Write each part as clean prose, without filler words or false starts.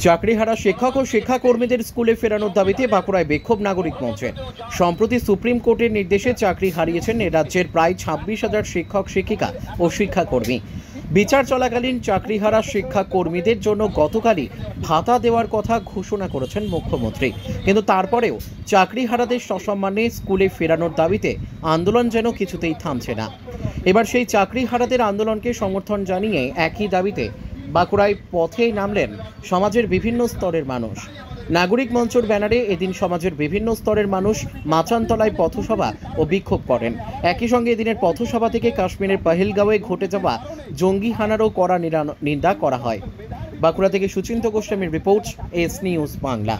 চাকরিহারা শিক্ষক ও শিক্ষাকর্মীদের স্কুলে ফেরানোর দাবিতে বাঁকুড়ায় বিক্ষোভ নাগরিক মঞ্চের। সম্প্রতি সুপ্রিম কোর্টের নির্দেশে চাকরি হারিয়েছেন রাজ্যের প্রায় 26,000 শিক্ষক শিক্ষিকা ও শিক্ষাকর্মী। বিচার চলাকালীন চাকরিহারা শিক্ষাকর্মীদের জন্য গতকালই ভাতা দেওয়ার কথা ঘোষণা করেছেন মুখ্যমন্ত্রী, কিন্তু তারপরেও চাকরিহারাদের সসম্মানে স্কুলে ফেরানোর দাবিতে আন্দোলন যেন কিছুতেই থামছে না। এবার সেই চাকরিহারাদের আন্দোলনকে সমর্থন জানিয়ে একই দাবিতে বাঁকুড়ায় পথে নামলেন সমাজের বিভিন্ন স্তরের মানুষ। নাগরিক মঞ্চের ব্যানারে এদিন সমাজের বিভিন্ন স্তরের মানুষ মাচানতলায় পথসভা ও বিক্ষোভ করেন। একই সঙ্গে এদিনের পথসভা থেকে কাশ্মীরের পহেলগাঁওয়ে ঘটে যাওয়া জঙ্গি হানারও কড়া নিন্দা করা হয়। বাঁকুড়া থেকে সুচিন্ত গোস্বামীর রিপোর্ট, এস নিউজ বাংলা।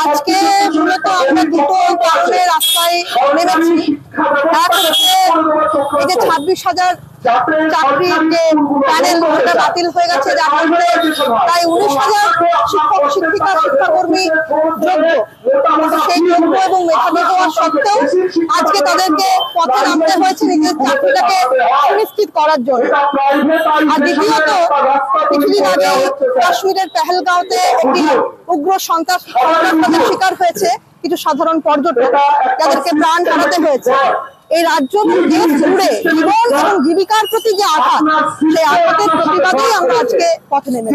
আজকে মূলত আমরা দুটো কারণে রাস্তায় নেমেছি। এক হচ্ছে এই যে 26,000 চাকরির যে প্যানেল ওটা বাতিল হয়ে গেছে, যার মধ্যে প্রায় 19,000 শিক্ষক শিক্ষিকা শিক্ষাকর্মী যোগ্য, সেই যোগ্য এবং মেধাবী হওয়া সত্ত্বেও আজকে তাদেরকে পথে নামতে হয়েছে নিজের চাকরিটাকে সুনিশ্চিত করার জন্য। আর দ্বিতীয়ত, কিছুদিন আগে কাশ্মীরের পহেলগাঁওতে একটি উগ্র সন্ত্রাসের শিকার হয়েছে কিছু সাধারণ পর্যটক, যাদেরকে প্রাণ হারাতে হয়েছে। এই রাজ্য দেশ জুড়ে জীবন এবং জীবিকার প্রতি যে আঘাত, সেই আঘাতের প্রতিবাদেই আমরা আজকে পথে নেমেছি।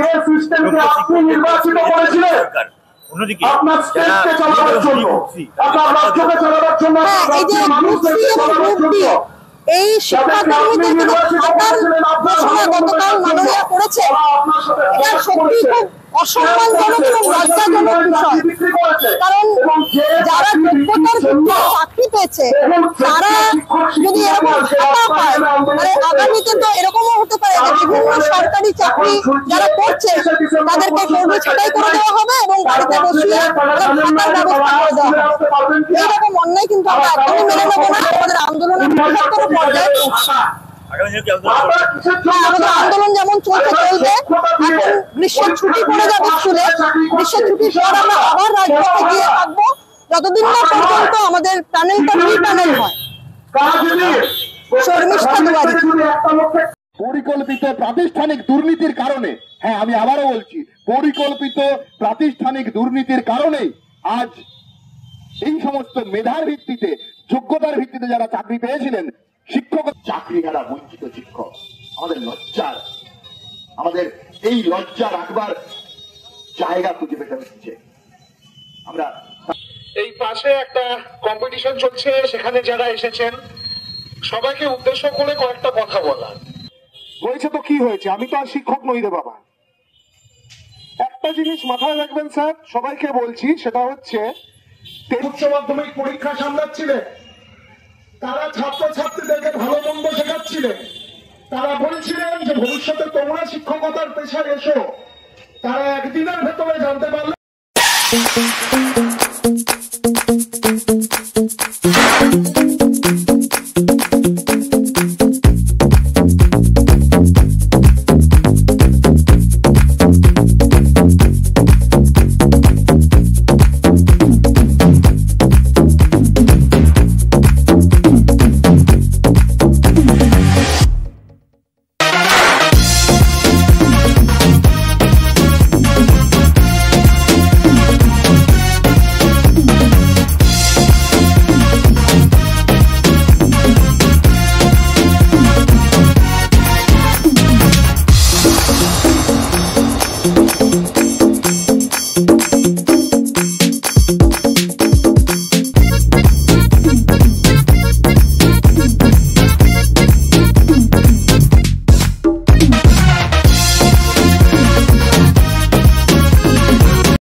এই যে গ্রুপ সি এবং গ্রুপ ডি, এই শিক্ষাকর্মীদের যে ভাতার ঘোষণা গতকাল মাননীয় করেছে, এটা সত্যি খুব অসম্মানজনক এবং লজ্জাজনক বিষয়। কারণ যারা যোগ্যতার ভিত্তিতে চাকরি পেয়েছে, তারা যদি এরকম ভাতা পায়, মানে আগামীতে তো এরকমও হতে পারে যে বিভিন্ন সরকারি চাকরি যারা করছে তাদেরকে কর্মী ছাঁটাই করে দেওয়া হবে এবং বাড়িতে বসিয়ে ভাতার ব্যবস্থা করে দেওয়া হবে। এইরকম অন্যায় কিন্তু আমরা একদমই মেনে নেবো না। আমাদের আন্দোলনের বৃহত্তর পর্যায়ে আমাদের আন্দোলন যেমন চলছে, এখন গ্রীষ্মের ছুটি পড়ে যাবে স্কুলে। গ্রীষ্মের ছুটির পর আমরা আবার রাজপথে গিয়ে থাকবো যতদিন না পর্যন্ত আমাদের প্যানেলটা রি-প্যানেল হয়। শর্মিষ্ঠা দুয়ারি। পরিকল্পিত প্রাতিষ্ঠানিক দুর্নীতির কারণে, হ্যাঁ আমি আবারও বলছি, পরিকল্পিত প্রাতিষ্ঠানিক দুর্নীতির কারণে আজ এই সমস্ত মেধার ভিত্তিতে, যোগ্যতার ভিত্তিতে যারা চাকরি পেয়েছিলেন, শিক্ষক চাকরিহারা বঞ্চিত শিক্ষক, আমাদের লজ্জার, আমাদের এই লজ্জা রাখবার জায়গা খুঁজে পেতে হচ্ছে। আমরা এই পাশে একটা কম্পিটিশন চলছে, সেখানে যারা এসেছেন সবাইকে উদ্দেশ্য করে কয়েকটা কথা বলা হয়েছে। তো কি হয়েছে? আমি তো আর শিক্ষক নই রে বাবা। একটা জিনিস মাথায় রাখবেন স্যার, সবাইকে বলছি, সেটা হচ্ছে উচ্চ মাধ্যমিক পরীক্ষা সামলাচ্ছিলেন, তারা ছাত্রছাত্রীদেরকে ভালো মন্দ শেখাচ্ছিলেন, তারা বলছিলেন যে ভবিষ্যতে তোমরা শিক্ষকতার পেশায় এসো। তারা একদিনের ভেতরে জানতে পারলেন